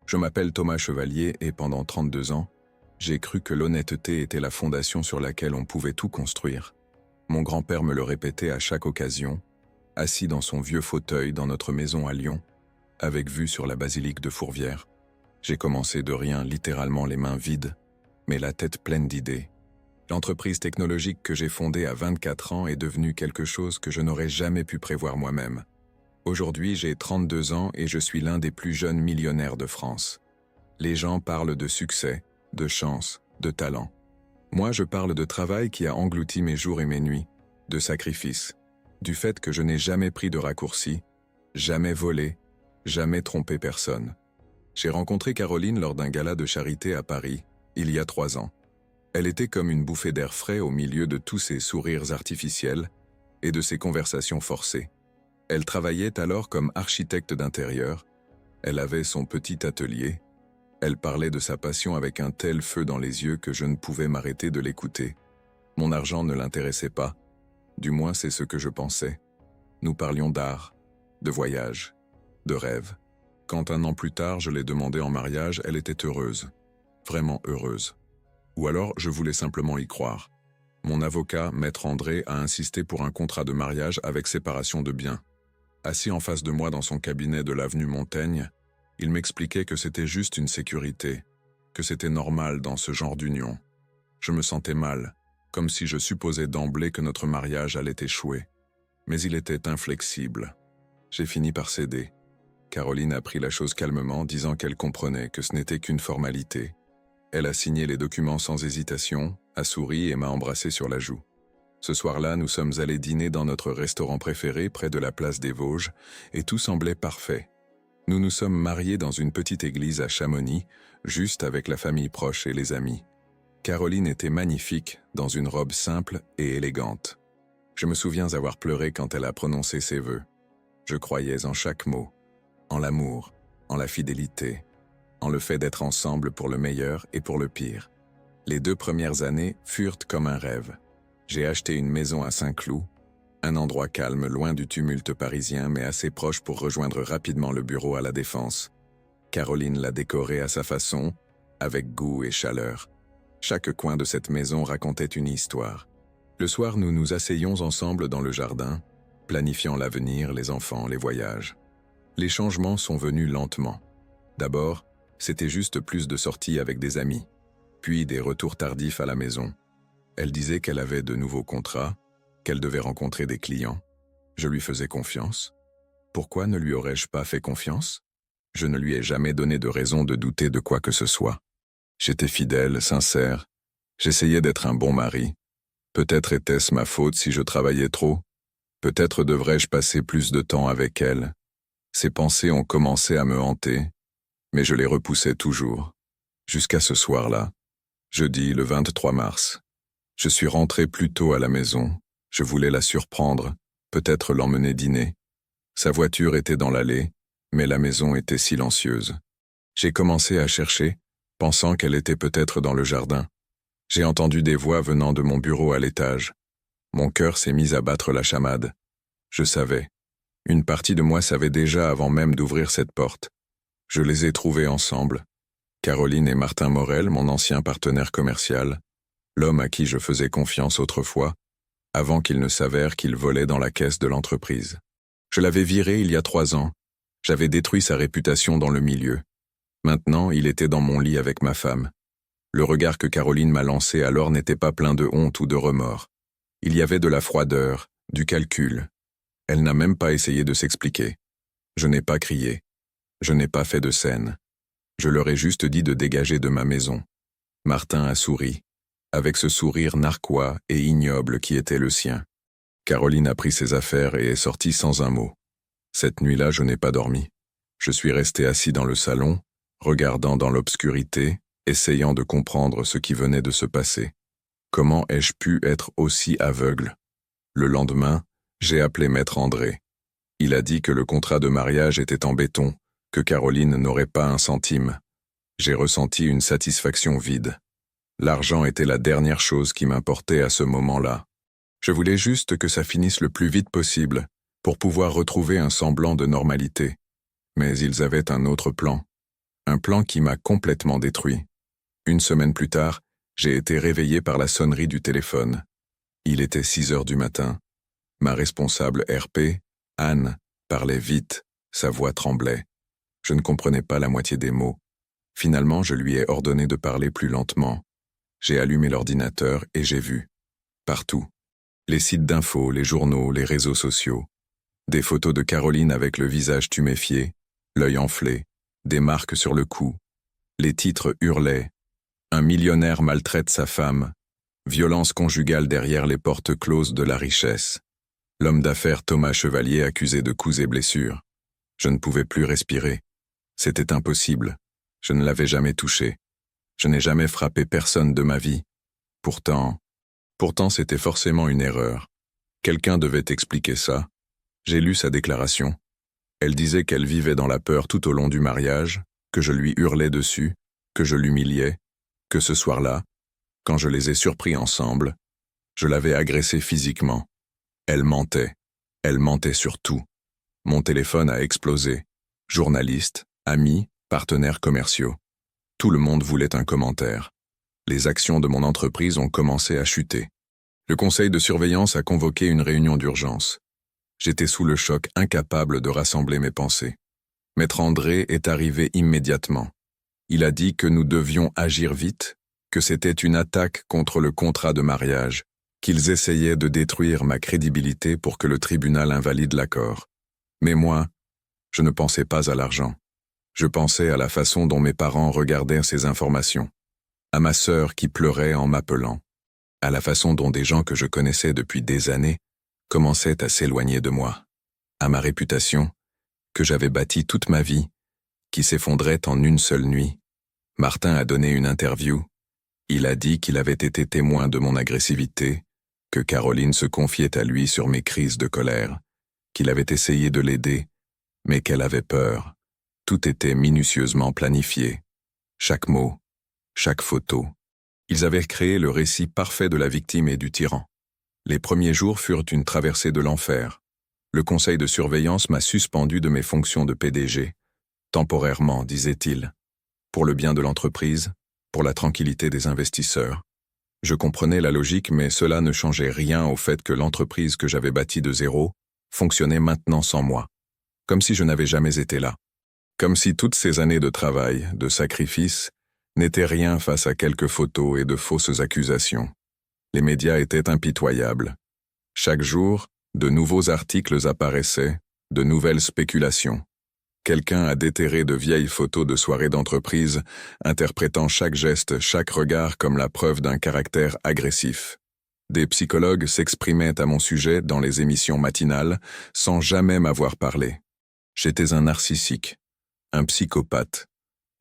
Je m'appelle Thomas Chevalier et pendant 32 ans, j'ai cru que l'honnêteté était la fondation sur laquelle on pouvait tout construire. Mon grand-père me le répétait à chaque occasion, assis dans son vieux fauteuil dans notre maison à Lyon, avec vue sur la basilique de Fourvière. J'ai commencé de rien, littéralement les mains vides, mais la tête pleine d'idées. L'entreprise technologique que j'ai fondée à 24 ans est devenue quelque chose que je n'aurais jamais pu prévoir moi-même. Aujourd'hui, j'ai 32 ans et je suis l'un des plus jeunes millionnaires de France. Les gens parlent de succès, de chance, de talent. Moi, je parle de travail qui a englouti mes jours et mes nuits, de sacrifice, du fait que je n'ai jamais pris de raccourci, jamais volé, jamais trompé personne. J'ai rencontré Caroline lors d'un gala de charité à Paris, il y a 3 ans. Elle était comme une bouffée d'air frais au milieu de tous ces sourires artificiels et de ces conversations forcées. Elle travaillait alors comme architecte d'intérieur, elle avait son petit atelier, elle parlait de sa passion avec un tel feu dans les yeux que je ne pouvais m'arrêter de l'écouter. Mon argent ne l'intéressait pas, du moins c'est ce que je pensais. Nous parlions d'art, de voyage, de rêve. Quand 1 an plus tard je l'ai demandé en mariage, elle était heureuse, vraiment heureuse. Ou alors je voulais simplement y croire. Mon avocat, Maître André, a insisté pour un contrat de mariage avec séparation de biens. Assis en face de moi dans son cabinet de l'avenue Montaigne, il m'expliquait que c'était juste une sécurité, que c'était normal dans ce genre d'union. Je me sentais mal, comme si je supposais d'emblée que notre mariage allait échouer. Mais il était inflexible. J'ai fini par céder. Caroline a pris la chose calmement, disant qu'elle comprenait que ce n'était qu'une formalité. Elle a signé les documents sans hésitation, a souri et m'a embrassé sur la joue. Ce soir-là, nous sommes allés dîner dans notre restaurant préféré près de la place des Vosges et tout semblait parfait. Nous nous sommes mariés dans une petite église à Chamonix, juste avec la famille proche et les amis. Caroline était magnifique, dans une robe simple et élégante. Je me souviens avoir pleuré quand elle a prononcé ses vœux. Je croyais en chaque mot, en l'amour, en la fidélité, en le fait d'être ensemble pour le meilleur et pour le pire. Les 2 premières années furent comme un rêve. J'ai acheté une maison à Saint-Cloud, un endroit calme loin du tumulte parisien mais assez proche pour rejoindre rapidement le bureau à La Défense. Caroline l'a décoré à sa façon, avec goût et chaleur. Chaque coin de cette maison racontait une histoire. Le soir, nous nous asseyions ensemble dans le jardin, planifiant l'avenir, les enfants, les voyages. Les changements sont venus lentement. D'abord, c'était juste plus de sorties avec des amis, puis des retours tardifs à la maison. Elle disait qu'elle avait de nouveaux contrats, qu'elle devait rencontrer des clients. Je lui faisais confiance. Pourquoi ne lui aurais-je pas fait confiance? Je ne lui ai jamais donné de raison de douter de quoi que ce soit. J'étais fidèle, sincère. J'essayais d'être un bon mari. Peut-être était-ce ma faute si je travaillais trop. Peut-être devrais-je passer plus de temps avec elle. Ces pensées ont commencé à me hanter, mais je les repoussais toujours. Jusqu'à ce soir-là, jeudi le 23 mars. Je suis rentré plus tôt à la maison. Je voulais la surprendre, peut-être l'emmener dîner. Sa voiture était dans l'allée, mais la maison était silencieuse. J'ai commencé à chercher, pensant qu'elle était peut-être dans le jardin. J'ai entendu des voix venant de mon bureau à l'étage. Mon cœur s'est mis à battre la chamade. Je savais. Une partie de moi savait déjà avant même d'ouvrir cette porte. Je les ai trouvés ensemble. Caroline et Martin Morel, mon ancien partenaire commercial, l'homme à qui je faisais confiance autrefois, avant qu'il ne s'avère qu'il volait dans la caisse de l'entreprise. Je l'avais viré il y a 3 ans. J'avais détruit sa réputation dans le milieu. Maintenant, il était dans mon lit avec ma femme. Le regard que Caroline m'a lancé alors n'était pas plein de honte ou de remords. Il y avait de la froideur, du calcul. Elle n'a même pas essayé de s'expliquer. Je n'ai pas crié. Je n'ai pas fait de scène. Je leur ai juste dit de dégager de ma maison. Martin a souri, avec ce sourire narquois et ignoble qui était le sien. Caroline a pris ses affaires et est sortie sans un mot. Cette nuit-là, je n'ai pas dormi. Je suis resté assis dans le salon, regardant dans l'obscurité, essayant de comprendre ce qui venait de se passer. Comment ai-je pu être aussi aveugle? Le lendemain, j'ai appelé Maître André. Il a dit que le contrat de mariage était en béton, que Caroline n'aurait pas un centime. J'ai ressenti une satisfaction vide. L'argent était la dernière chose qui m'importait à ce moment-là. Je voulais juste que ça finisse le plus vite possible, pour pouvoir retrouver un semblant de normalité. Mais ils avaient un autre plan. Un plan qui m'a complètement détruit. Une semaine plus tard, j'ai été réveillé par la sonnerie du téléphone. Il était 6 heures du matin. Ma responsable RP, Anne, parlait vite, sa voix tremblait. Je ne comprenais pas la moitié des mots. Finalement, je lui ai ordonné de parler plus lentement. J'ai allumé l'ordinateur et j'ai vu. Partout. Les sites d'infos, les journaux, les réseaux sociaux. Des photos de Caroline avec le visage tuméfié, l'œil enflé, des marques sur le cou. Les titres hurlaient. Un millionnaire maltraite sa femme. Violence conjugale derrière les portes closes de la richesse. L'homme d'affaires Thomas Chevalier accusé de coups et blessures. Je ne pouvais plus respirer. C'était impossible. Je ne l'avais jamais touché. Je n'ai jamais frappé personne de ma vie. Pourtant c'était forcément une erreur. Quelqu'un devait expliquer ça. J'ai lu sa déclaration. Elle disait qu'elle vivait dans la peur tout au long du mariage, que je lui hurlais dessus, que je l'humiliais, que ce soir-là, quand je les ai surpris ensemble, je l'avais agressée physiquement. Elle mentait sur tout. Mon téléphone a explosé. Journalistes, amis, partenaires commerciaux. Tout le monde voulait un commentaire. Les actions de mon entreprise ont commencé à chuter. Le conseil de surveillance a convoqué une réunion d'urgence. J'étais sous le choc, incapable de rassembler mes pensées. Maître André est arrivé immédiatement. Il a dit que nous devions agir vite, que c'était une attaque contre le contrat de mariage, qu'ils essayaient de détruire ma crédibilité pour que le tribunal invalide l'accord. Mais moi, je ne pensais pas à l'argent. Je pensais à la façon dont mes parents regardaient ces informations, à ma sœur qui pleurait en m'appelant, à la façon dont des gens que je connaissais depuis des années commençaient à s'éloigner de moi, à ma réputation, que j'avais bâtie toute ma vie, qui s'effondrait en une seule nuit. Martin a donné une interview. Il a dit qu'il avait été témoin de mon agressivité, que Caroline se confiait à lui sur mes crises de colère, qu'il avait essayé de l'aider, mais qu'elle avait peur. Tout était minutieusement planifié. Chaque mot, chaque photo. Ils avaient créé le récit parfait de la victime et du tyran. Les premiers jours furent une traversée de l'enfer. Le conseil de surveillance m'a suspendu de mes fonctions de PDG. Temporairement, disait-il. Pour le bien de l'entreprise, pour la tranquillité des investisseurs. Je comprenais la logique, mais cela ne changeait rien au fait que l'entreprise que j'avais bâtie de zéro fonctionnait maintenant sans moi. Comme si je n'avais jamais été là. Comme si toutes ces années de travail, de sacrifice, n'étaient rien face à quelques photos et de fausses accusations. Les médias étaient impitoyables. Chaque jour, de nouveaux articles apparaissaient, de nouvelles spéculations. Quelqu'un a déterré de vieilles photos de soirées d'entreprise, interprétant chaque geste, chaque regard comme la preuve d'un caractère agressif. Des psychologues s'exprimaient à mon sujet dans les émissions matinales, sans jamais m'avoir parlé. J'étais un narcissique, un psychopathe,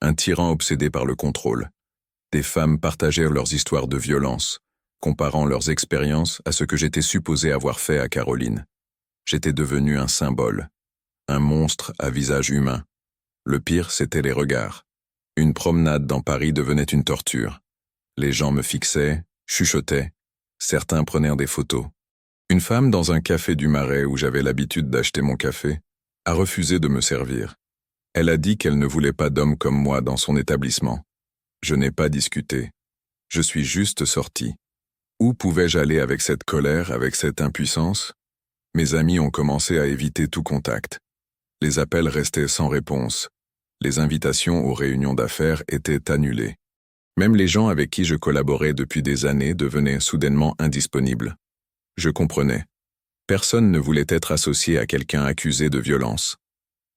un tyran obsédé par le contrôle. Des femmes partagèrent leurs histoires de violence, comparant leurs expériences à ce que j'étais supposé avoir fait à Caroline. J'étais devenu un symbole, un monstre à visage humain. Le pire, c'était les regards. Une promenade dans Paris devenait une torture. Les gens me fixaient, chuchotaient. Certains prenaient des photos. Une femme dans un café du Marais où j'avais l'habitude d'acheter mon café a refusé de me servir. Elle a dit qu'elle ne voulait pas d'homme comme moi dans son établissement. Je n'ai pas discuté. Je suis juste sorti. Où pouvais-je aller avec cette colère, avec cette impuissance? Mes amis ont commencé à éviter tout contact. Les appels restaient sans réponse. Les invitations aux réunions d'affaires étaient annulées. Même les gens avec qui je collaborais depuis des années devenaient soudainement indisponibles. Je comprenais. Personne ne voulait être associé à quelqu'un accusé de violence.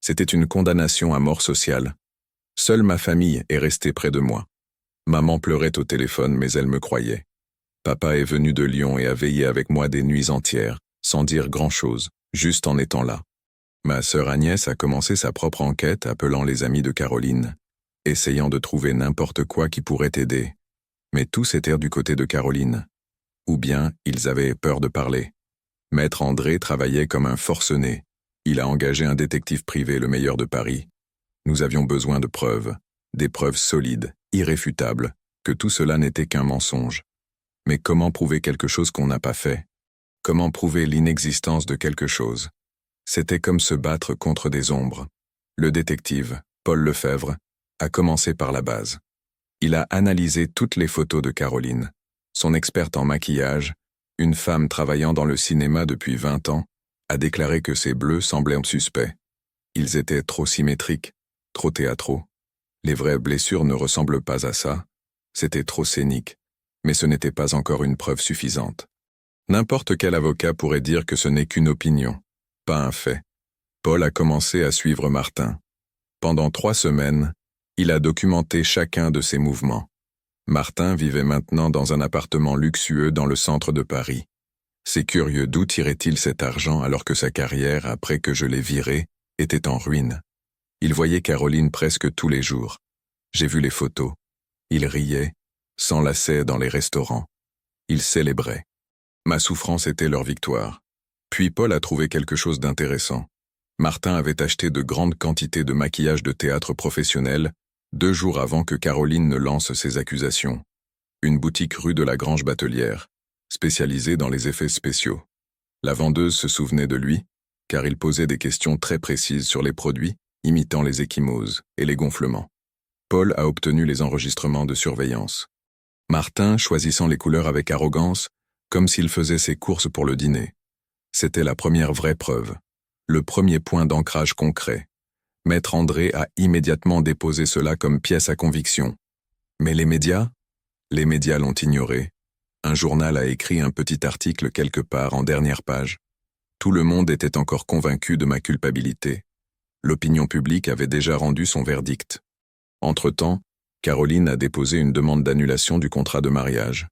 C'était une condamnation à mort sociale. Seule ma famille est restée près de moi. Maman pleurait au téléphone, mais elle me croyait. Papa est venu de Lyon et a veillé avec moi des nuits entières, sans dire grand-chose, juste en étant là. Ma sœur Agnès a commencé sa propre enquête appelant les amis de Caroline, essayant de trouver n'importe quoi qui pourrait aider. Mais tous étaient du côté de Caroline. Ou bien ils avaient peur de parler. Maître André travaillait comme un forcené. Il a engagé un détective privé, le meilleur de Paris. Nous avions besoin de preuves, des preuves solides, irréfutables, que tout cela n'était qu'un mensonge. Mais comment prouver quelque chose qu'on n'a pas fait? Comment prouver l'inexistence de quelque chose? C'était comme se battre contre des ombres. Le détective, Paul Lefebvre, à commencer par la base. Il a analysé toutes les photos de Caroline, son experte en maquillage, une femme travaillant dans le cinéma depuis 20 ans, a déclaré que ses bleus semblaient suspects. Ils étaient trop symétriques, trop théâtraux. Les vraies blessures ne ressemblent pas à ça. C'était trop scénique, mais ce n'était pas encore une preuve suffisante. N'importe quel avocat pourrait dire que ce n'est qu'une opinion, pas un fait. Paul a commencé à suivre Martin. Pendant 3 semaines, il a documenté chacun de ses mouvements. Martin vivait maintenant dans un appartement luxueux dans le centre de Paris. C'est curieux, d'où tirait-il cet argent alors que sa carrière, après que je l'ai viré, était en ruine. Il voyait Caroline presque tous les jours. J'ai vu les photos. Il riait, s'enlaçait dans les restaurants. Il célébrait. Ma souffrance était leur victoire. Puis Paul a trouvé quelque chose d'intéressant. Martin avait acheté de grandes quantités de maquillage de théâtre professionnel 2 jours avant que Caroline ne lance ses accusations. Une boutique rue de la Grange Batelière, spécialisée dans les effets spéciaux. La vendeuse se souvenait de lui, car il posait des questions très précises sur les produits, imitant les ecchymoses et les gonflements. Paul a obtenu les enregistrements de surveillance. Martin choisissant les couleurs avec arrogance, comme s'il faisait ses courses pour le dîner. C'était la première vraie preuve, le premier point d'ancrage concret. Maître André a immédiatement déposé cela comme pièce à conviction. Mais les médias? Les médias l'ont ignoré. Un journal a écrit un petit article quelque part en dernière page. Tout le monde était encore convaincu de ma culpabilité. L'opinion publique avait déjà rendu son verdict. Entre-temps, Caroline a déposé une demande d'annulation du contrat de mariage.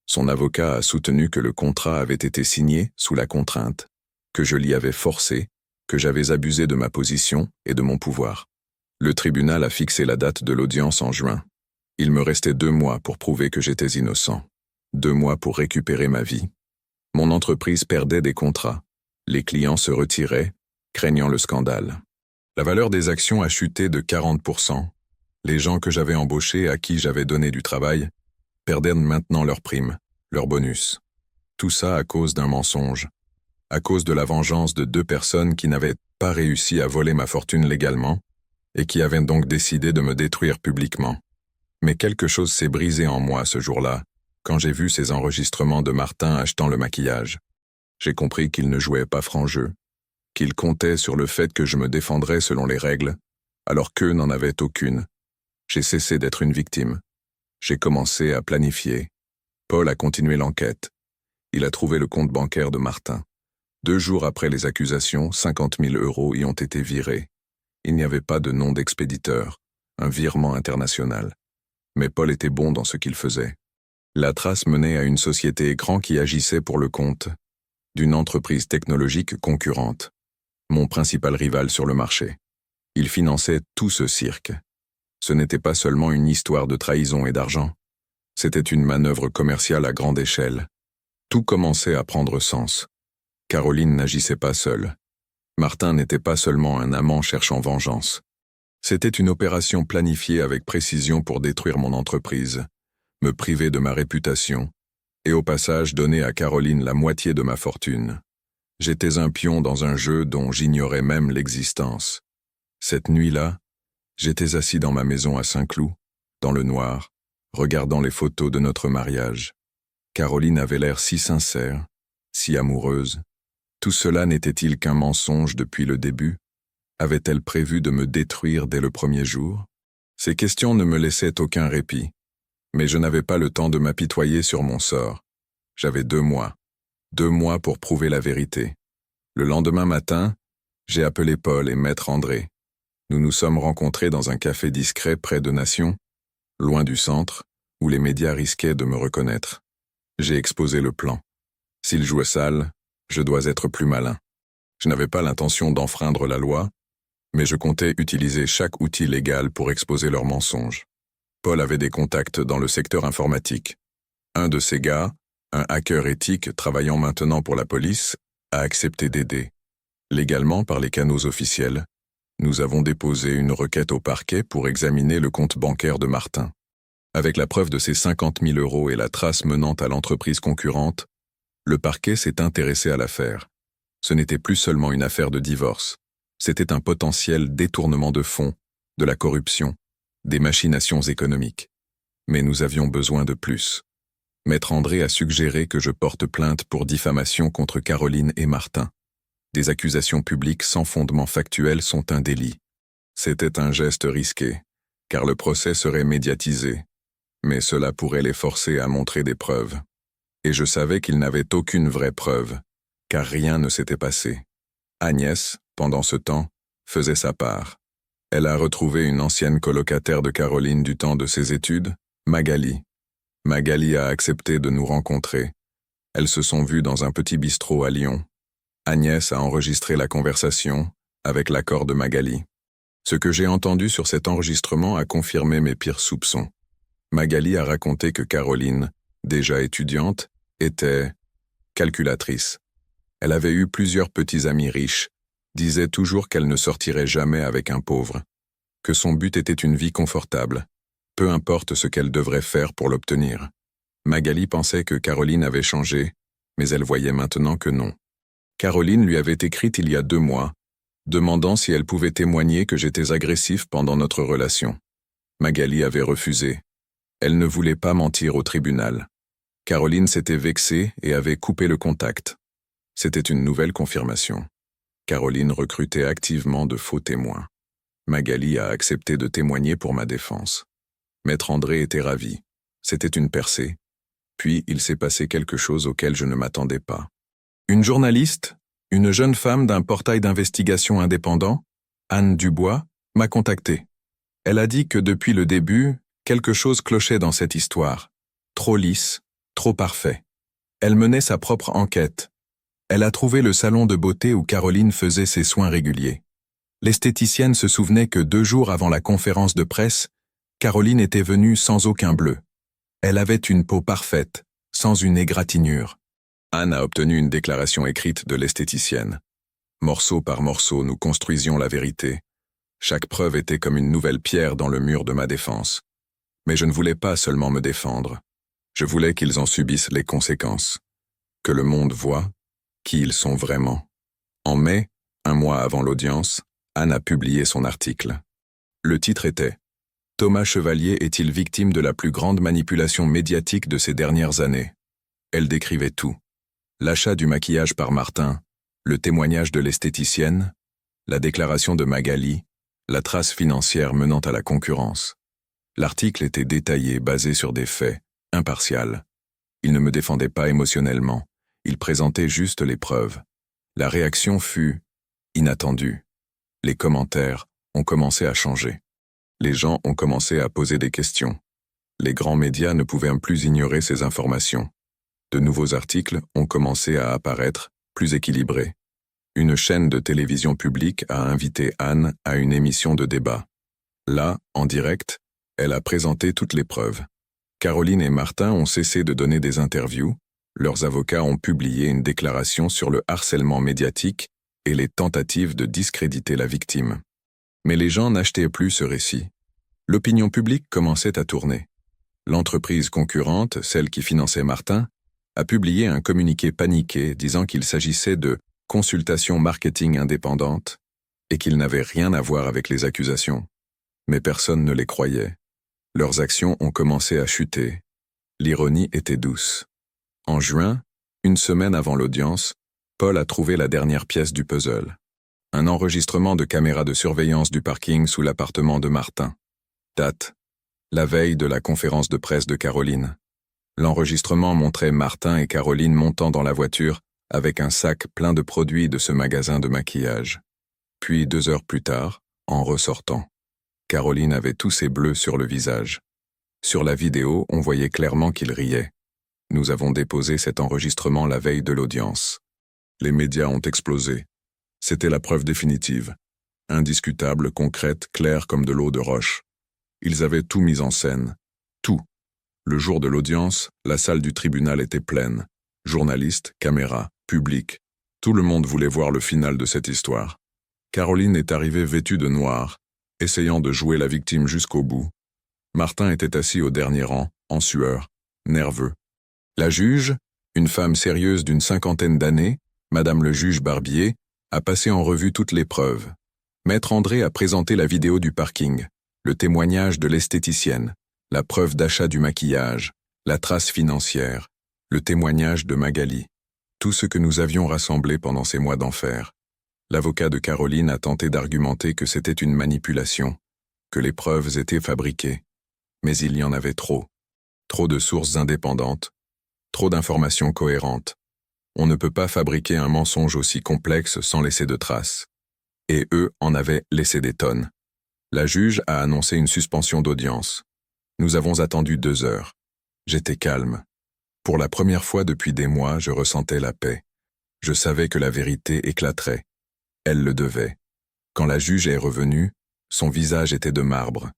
Son avocat a soutenu que le contrat avait été signé sous la contrainte, que je l'y avais forcé, que j'avais abusé de ma position et de mon pouvoir. Le tribunal a fixé la date de l'audience en juin. Il me restait 2 mois pour prouver que j'étais innocent. 2 mois pour récupérer ma vie. Mon entreprise perdait des contrats. Les clients se retiraient, craignant le scandale. La valeur des actions a chuté de 40%. Les gens que j'avais embauchés, à qui j'avais donné du travail, perdaient maintenant leurs primes, leurs bonus. Tout ça à cause d'un mensonge. À cause de la vengeance de 2 personnes qui n'avaient pas réussi à voler ma fortune légalement et qui avaient donc décidé de me détruire publiquement. Mais quelque chose s'est brisé en moi ce jour-là, quand j'ai vu ces enregistrements de Martin achetant le maquillage. J'ai compris qu'il ne jouait pas franc jeu, qu'il comptait sur le fait que je me défendrais selon les règles, alors qu'eux n'en avaient aucune. J'ai cessé d'être une victime. J'ai commencé à planifier. Paul a continué l'enquête. Il a trouvé le compte bancaire de Martin. 2 jours après les accusations, 50 000 € y ont été virés. Il n'y avait pas de nom d'expéditeur, un virement international. Mais Paul était bon dans ce qu'il faisait. La trace menait à une société écran qui agissait pour le compte d'une entreprise technologique concurrente, mon principal rival sur le marché. Il finançait tout ce cirque. Ce n'était pas seulement une histoire de trahison et d'argent, c'était une manœuvre commerciale à grande échelle. Tout commençait à prendre sens. Caroline n'agissait pas seule. Martin n'était pas seulement un amant cherchant vengeance. C'était une opération planifiée avec précision pour détruire mon entreprise, me priver de ma réputation, et au passage donner à Caroline la moitié de ma fortune. J'étais un pion dans un jeu dont j'ignorais même l'existence. Cette nuit-là, j'étais assis dans ma maison à Saint-Cloud, dans le noir, regardant les photos de notre mariage. Caroline avait l'air si sincère, si amoureuse. Tout cela n'était-il qu'un mensonge depuis le début? Avait-elle prévu de me détruire dès le premier jour? Ces questions ne me laissaient aucun répit. Mais je n'avais pas le temps de m'apitoyer sur mon sort. J'avais 2 mois. 2 mois pour prouver la vérité. Le lendemain matin, j'ai appelé Paul et Maître André. Nous nous sommes rencontrés dans un café discret près de Nation, loin du centre, où les médias risquaient de me reconnaître. J'ai exposé le plan. S'ils jouaient sale, je dois être plus malin. Je n'avais pas l'intention d'enfreindre la loi, mais je comptais utiliser chaque outil légal pour exposer leurs mensonges. Paul avait des contacts dans le secteur informatique. Un de ces gars, un hacker éthique travaillant maintenant pour la police, a accepté d'aider. Légalement, par les canaux officiels, nous avons déposé une requête au parquet pour examiner le compte bancaire de Martin. Avec la preuve de ses 50 000 € et la trace menant à l'entreprise concurrente, le parquet s'est intéressé à l'affaire. Ce n'était plus seulement une affaire de divorce, c'était un potentiel détournement de fonds, de la corruption. des machinations économiques. Mais nous avions besoin de plus. Maître André a suggéré que je porte plainte pour diffamation contre Caroline et Martin. Des accusations publiques sans fondement factuel sont un délit. C'était un geste risqué, car le procès serait médiatisé, mais cela pourrait les forcer à montrer des preuves. Et je savais qu'ils n'avaient aucune vraie preuve, car rien ne s'était passé. Agnès, pendant ce temps, faisait sa part. Elle a retrouvé une ancienne colocataire de Caroline du temps de ses études, Magali. Magali a accepté de nous rencontrer. Elles se sont vues dans un petit bistrot à Lyon. Agnès a enregistré la conversation, avec l'accord de Magali. Ce que j'ai entendu sur cet enregistrement a confirmé mes pires soupçons. Magali a raconté que Caroline, déjà étudiante, était calculatrice. Elle avait eu plusieurs petits amis riches, disait toujours qu'elle ne sortirait jamais avec un pauvre, que son but était une vie confortable, peu importe ce qu'elle devrait faire pour l'obtenir. Magali pensait que Caroline avait changé, mais elle voyait maintenant que non. Caroline lui avait écrit il y a 2 mois, demandant si elle pouvait témoigner que j'étais agressif pendant notre relation. Magali avait refusé. Elle ne voulait pas mentir au tribunal. Caroline s'était vexée et avait coupé le contact. C'était une nouvelle confirmation. Caroline recrutait activement de faux témoins. Magali a accepté de témoigner pour ma défense. Maître André était ravi. C'était une percée. Puis il s'est passé quelque chose auquel je ne m'attendais pas. Une journaliste, une jeune femme d'un portail d'investigation indépendant, Anne Dubois, m'a contacté. Elle a dit que depuis le début, quelque chose clochait dans cette histoire. Trop lisse, trop parfait. Elle menait sa propre enquête. Elle a trouvé le salon de beauté où Caroline faisait ses soins réguliers. L'esthéticienne se souvenait que 2 jours avant la conférence de presse, Caroline était venue sans aucun bleu. Elle avait une peau parfaite, sans une égratignure. Anne a obtenu une déclaration écrite de l'esthéticienne. Morceau par morceau, nous construisions la vérité. Chaque preuve était comme une nouvelle pierre dans le mur de ma défense. Mais je ne voulais pas seulement me défendre. Je voulais qu'ils en subissent les conséquences. Que le monde voie qui ils sont vraiment. En mai, 1 mois avant l'audience, Anne a publié son article. Le titre était « Thomas Chevalier est-il victime de la plus grande manipulation médiatique de ces dernières années ?» Elle décrivait tout. L'achat du maquillage par Martin, le témoignage de l'esthéticienne, la déclaration de Magali, la trace financière menant à la concurrence. L'article était détaillé, basé sur des faits, impartial. Il ne me défendait pas émotionnellement, il présentait juste les preuves. La réaction fut inattendue. Les commentaires ont commencé à changer. Les gens ont commencé à poser des questions. Les grands médias ne pouvaient plus ignorer ces informations. De nouveaux articles ont commencé à apparaître, plus équilibrés. Une chaîne de télévision publique a invité Anne à une émission de débat. Là, en direct, elle a présenté toutes les preuves. Caroline et Martin ont cessé de donner des interviews, leurs avocats ont publié une déclaration sur le harcèlement médiatique et les tentatives de discréditer la victime. Mais les gens n'achetaient plus ce récit. L'opinion publique commençait à tourner. L'entreprise concurrente, celle qui finançait Martin, a publié un communiqué paniqué disant qu'il s'agissait de consultations marketing indépendantes et qu'il n'avait rien à voir avec les accusations. Mais personne ne les croyait. Leurs actions ont commencé à chuter. L'ironie était douce. En juin, 1 semaine avant l'audience, Paul a trouvé la dernière pièce du puzzle. Un enregistrement de caméra de surveillance du parking sous l'appartement de Martin. Date: la veille de la conférence de presse de Caroline. L'enregistrement montrait Martin et Caroline montant dans la voiture avec un sac plein de produits de ce magasin de maquillage. Puis 2 heures plus tard, en ressortant, Caroline avait tous ses bleus sur le visage. Sur la vidéo, on voyait clairement qu'il riait. Nous avons déposé cet enregistrement la veille de l'audience. Les médias ont explosé. C'était la preuve définitive. Indiscutable, concrète, claire comme de l'eau de roche. Ils avaient tout mis en scène. Tout. Le jour de l'audience, la salle du tribunal était pleine. Journalistes, caméras, public. Tout le monde voulait voir le final de cette histoire. Caroline est arrivée vêtue de noir, essayant de jouer la victime jusqu'au bout. Martin était assis au dernier rang, en sueur, nerveux. La juge, une femme sérieuse d'une 50aine d'années, Madame le juge Barbier, a passé en revue toutes les preuves. Maître André a présenté la vidéo du parking. Le témoignage de l'esthéticienne, la preuve d'achat du maquillage, la trace financière, le témoignage de Magali. Tout ce que nous avions rassemblé pendant ces mois d'enfer. L'avocat de Caroline a tenté d'argumenter que c'était une manipulation, que les preuves étaient fabriquées. Mais il y en avait trop. Trop de sources indépendantes, trop d'informations cohérentes. On ne peut pas fabriquer un mensonge aussi complexe sans laisser de traces. Et eux en avaient laissé des tonnes. La juge a annoncé une suspension d'audience. Nous avons attendu 2 heures. J'étais calme. Pour la première fois depuis des mois, je ressentais la paix. Je savais que la vérité éclaterait. Elle le devait. Quand la juge est revenue, son visage était de marbre.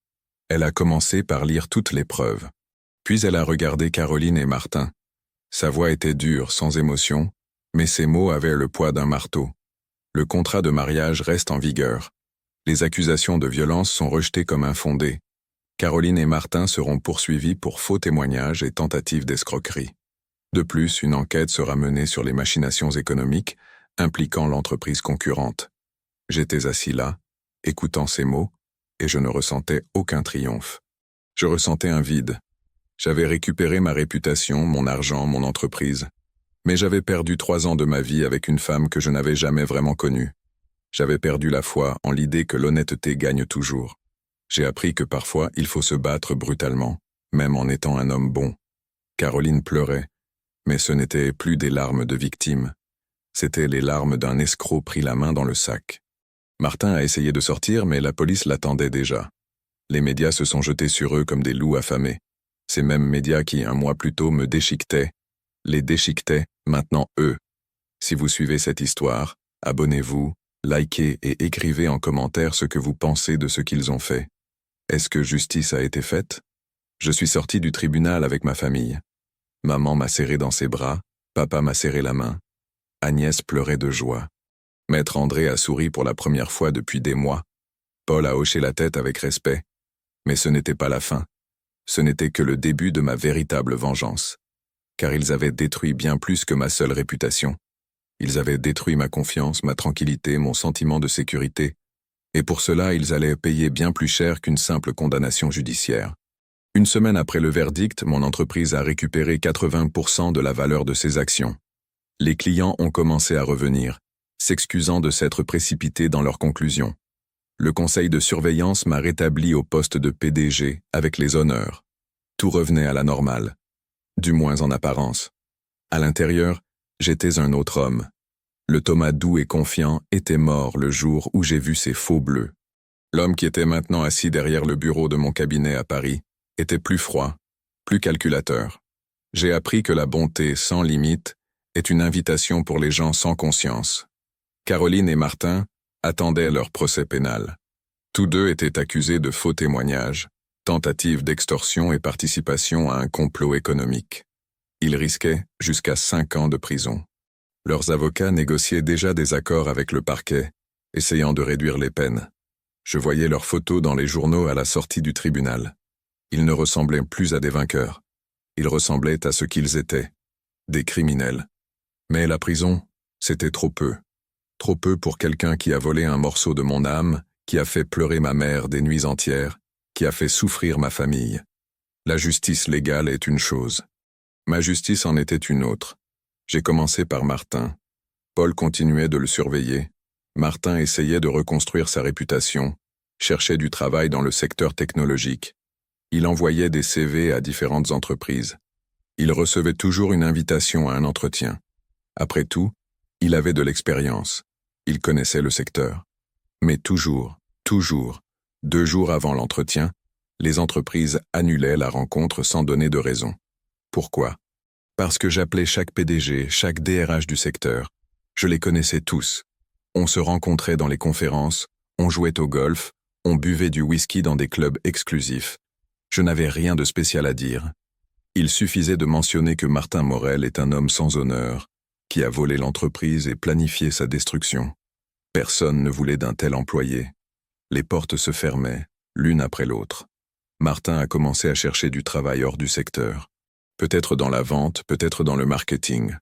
Elle a commencé par lire toutes les preuves. Puis elle a regardé Caroline et Martin. Sa voix était dure, sans émotion, mais ses mots avaient le poids d'un marteau. Le contrat de mariage reste en vigueur. Les accusations de violence sont rejetées comme infondées. Caroline et Martin seront poursuivis pour faux témoignages et tentatives d'escroquerie. De plus, une enquête sera menée sur les machinations économiques impliquant l'entreprise concurrente. J'étais assis là, écoutant ces mots, et je ne ressentais aucun triomphe. Je ressentais un vide. J'avais récupéré ma réputation, mon argent, mon entreprise. Mais j'avais perdu 3 ans de ma vie avec une femme que je n'avais jamais vraiment connue. J'avais perdu la foi en l'idée que l'honnêteté gagne toujours. J'ai appris que parfois il faut se battre brutalement, même en étant un homme bon. Caroline pleurait, mais ce n'était plus des larmes de victime. C'étaient les larmes d'un escroc pris la main dans le sac. Martin a essayé de sortir, mais la police l'attendait déjà. Les médias se sont jetés sur eux comme des loups affamés. Ces mêmes médias qui, un mois plus tôt, me déchiquetaient, les déchiquetaient, maintenant eux. Si vous suivez cette histoire, abonnez-vous, likez et écrivez en commentaire ce que vous pensez de ce qu'ils ont fait. Est-ce que justice a été faite? Je suis sorti du tribunal avec ma famille. Maman m'a serré dans ses bras, papa m'a serré la main. Agnès pleurait de joie. Maître André a souri pour la première fois depuis des mois. Paul a hoché la tête avec respect. Mais ce n'était pas la fin. Ce n'était que le début de ma véritable vengeance. Car ils avaient détruit bien plus que ma seule réputation. Ils avaient détruit ma confiance, ma tranquillité, mon sentiment de sécurité. Et pour cela, ils allaient payer bien plus cher qu'une simple condamnation judiciaire. 1 semaine après le verdict, mon entreprise a récupéré 80% de la valeur de ses actions. Les clients ont commencé à revenir, s'excusant de s'être précipités dans leurs conclusions. Le conseil de surveillance m'a rétabli au poste de PDG avec les honneurs. Tout revenait à la normale, du moins en apparence. À l'intérieur, j'étais un autre homme. Le Thomas doux et confiant était mort le jour où j'ai vu ses faux bleus. L'homme qui était maintenant assis derrière le bureau de mon cabinet à Paris était plus froid, plus calculateur. J'ai appris que la bonté sans limite est une invitation pour les gens sans conscience. Caroline et Martin attendaient leur procès pénal. Tous deux étaient accusés de faux témoignages, tentative d'extorsion et participation à un complot économique. Ils risquaient jusqu'à 5 ans de prison. Leurs avocats négociaient déjà des accords avec le parquet, essayant de réduire les peines. Je voyais leurs photos dans les journaux à la sortie du tribunal. Ils ne ressemblaient plus à des vainqueurs. Ils ressemblaient à ce qu'ils étaient, des criminels. Mais la prison, c'était trop peu. Trop peu pour quelqu'un qui a volé un morceau de mon âme, qui a fait pleurer ma mère des nuits entières, qui a fait souffrir ma famille. La justice légale est une chose. Ma justice en était une autre. J'ai commencé par Martin. Paul continuait de le surveiller. Martin essayait de reconstruire sa réputation, cherchait du travail dans le secteur technologique. Il envoyait des CV à différentes entreprises. Il recevait toujours une invitation à un entretien. Après tout, il avait de l'expérience. Il connaissait le secteur. Mais toujours, 2 jours avant l'entretien, les entreprises annulaient la rencontre sans donner de raison. Pourquoi? Parce que j'appelais chaque PDG, chaque DRH du secteur. Je les connaissais tous. On se rencontrait dans les conférences, on jouait au golf, on buvait du whisky dans des clubs exclusifs. Je n'avais rien de spécial à dire. Il suffisait de mentionner que Martin Morel est un homme sans honneur, qui a volé l'entreprise et planifié sa destruction. Personne ne voulait d'un tel employé. Les portes se fermaient, l'une après l'autre. Martin a commencé à chercher du travail hors du secteur. Peut-être dans la vente, peut-être dans le marketing.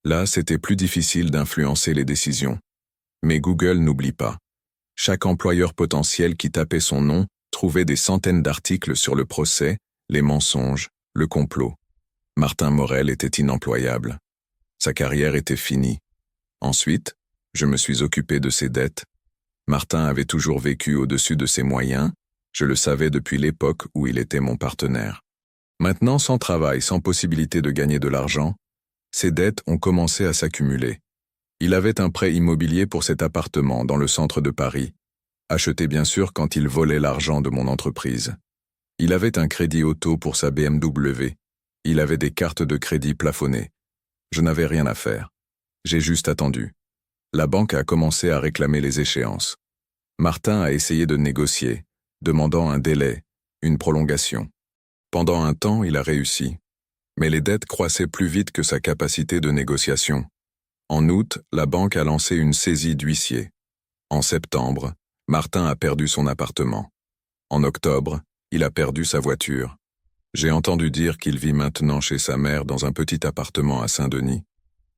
Là, c'était plus difficile d'influencer les décisions. Mais Google n'oublie pas. Chaque employeur potentiel qui tapait son nom Trouvé des centaines d'articles sur le procès, les mensonges, le complot. Martin Morel était inemployable. Sa carrière était finie. Ensuite, je me suis occupé de ses dettes. Martin avait toujours vécu au-dessus de ses moyens, je le savais depuis l'époque où il était mon partenaire. Maintenant, sans travail, sans possibilité de gagner de l'argent, ses dettes ont commencé à s'accumuler. Il avait un prêt immobilier pour cet appartement dans le centre de Paris, acheté bien sûr quand il volait l'argent de mon entreprise. Il avait un crédit auto pour sa BMW. Il avait des cartes de crédit plafonnées. Je n'avais rien à faire. J'ai juste attendu. La banque a commencé à réclamer les échéances. Martin a essayé de négocier, demandant un délai, une prolongation. Pendant un temps, il a réussi. Mais les dettes croissaient plus vite que sa capacité de négociation. En août, la banque a lancé une saisie d'huissier. En septembre, Martin a perdu son appartement. En octobre, il a perdu sa voiture. J'ai entendu dire qu'il vit maintenant chez sa mère dans un petit appartement à Saint-Denis.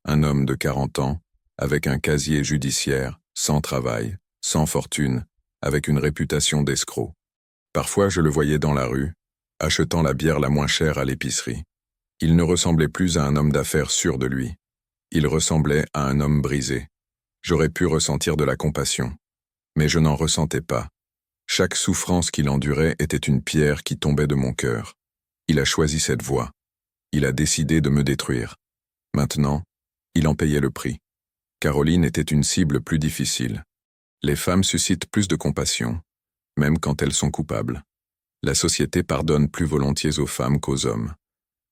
Un homme de 40 ans, avec un casier judiciaire, sans travail, sans fortune, avec une réputation d'escroc. Parfois je le voyais dans la rue, achetant la bière la moins chère à l'épicerie. Il ne ressemblait plus à un homme d'affaires sûr de lui. Il ressemblait à un homme brisé. J'aurais pu ressentir de la compassion. Mais je n'en ressentais pas. Chaque souffrance qu'il endurait était une pierre qui tombait de mon cœur. Il a choisi cette voie. Il a décidé de me détruire. Maintenant, il en payait le prix. Caroline était une cible plus difficile. Les femmes suscitent plus de compassion, même quand elles sont coupables. La société pardonne plus volontiers aux femmes qu'aux hommes.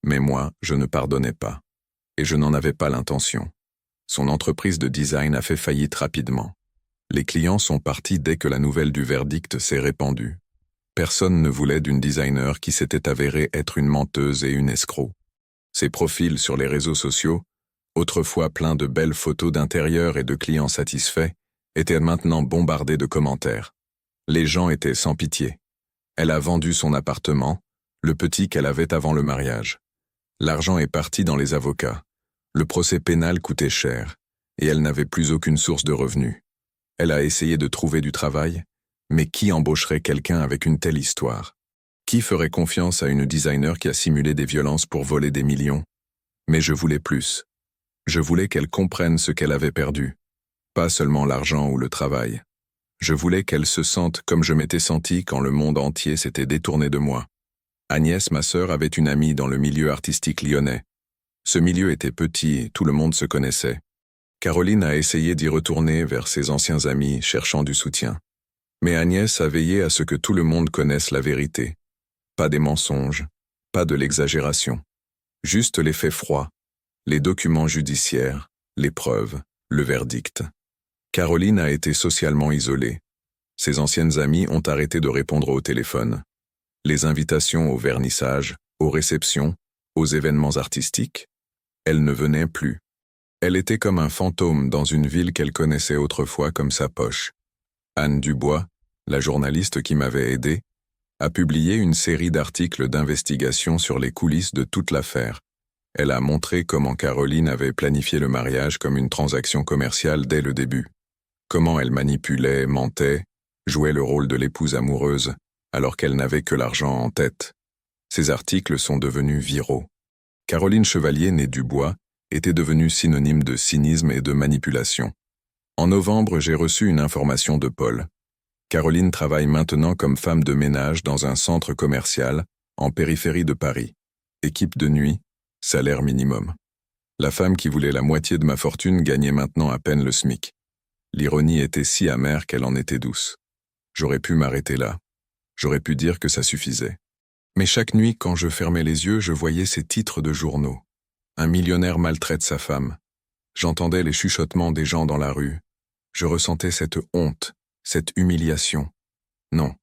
Mais moi, je ne pardonnais pas. Et je n'en avais pas l'intention. Son entreprise de design a fait faillite rapidement. Les clients sont partis dès que la nouvelle du verdict s'est répandue. Personne ne voulait d'une designer qui s'était avérée être une menteuse et une escroc. Ses profils sur les réseaux sociaux, autrefois pleins de belles photos d'intérieur et de clients satisfaits, étaient maintenant bombardés de commentaires. Les gens étaient sans pitié. Elle a vendu son appartement, le petit qu'elle avait avant le mariage. L'argent est parti dans les avocats. Le procès pénal coûtait cher, et elle n'avait plus aucune source de revenus. Elle a essayé de trouver du travail, mais qui embaucherait quelqu'un avec une telle histoire? Qui ferait confiance à une designer qui a simulé des violences pour voler des millions? Mais je voulais plus. Je voulais qu'elle comprenne ce qu'elle avait perdu. Pas seulement l'argent ou le travail. Je voulais qu'elle se sente comme je m'étais senti quand le monde entier s'était détourné de moi. Agnès, ma sœur, avait une amie dans le milieu artistique lyonnais. Ce milieu était petit et tout le monde se connaissait. Caroline a essayé d'y retourner vers ses anciens amis, cherchant du soutien. Mais Agnès a veillé à ce que tout le monde connaisse la vérité. Pas des mensonges, pas de l'exagération. Juste les faits froids, les documents judiciaires, les preuves, le verdict. Caroline a été socialement isolée. Ses anciennes amies ont arrêté de répondre au téléphone. Les invitations au vernissage, aux réceptions, aux événements artistiques, elle ne venait plus. Elle était comme un fantôme dans une ville qu'elle connaissait autrefois comme sa poche. Anne Dubois, la journaliste qui m'avait aidé, a publié une série d'articles d'investigation sur les coulisses de toute l'affaire. Elle a montré comment Caroline avait planifié le mariage comme une transaction commerciale dès le début. Comment elle manipulait, mentait, jouait le rôle de l'épouse amoureuse, alors qu'elle n'avait que l'argent en tête. Ces articles sont devenus viraux. Caroline Chevalier, née Dubois, était devenue synonyme de cynisme et de manipulation. En novembre, j'ai reçu une information de Paul. Caroline travaille maintenant comme femme de ménage dans un centre commercial, en périphérie de Paris. Équipe de nuit, salaire minimum. La femme qui voulait la moitié de ma fortune gagnait maintenant à peine le SMIC. L'ironie était si amère qu'elle en était douce. J'aurais pu m'arrêter là. J'aurais pu dire que ça suffisait. Mais chaque nuit, quand je fermais les yeux, je voyais ces titres de journaux. Un millionnaire maltraite sa femme. J'entendais les chuchotements des gens dans la rue. Je ressentais cette honte, cette humiliation. Non,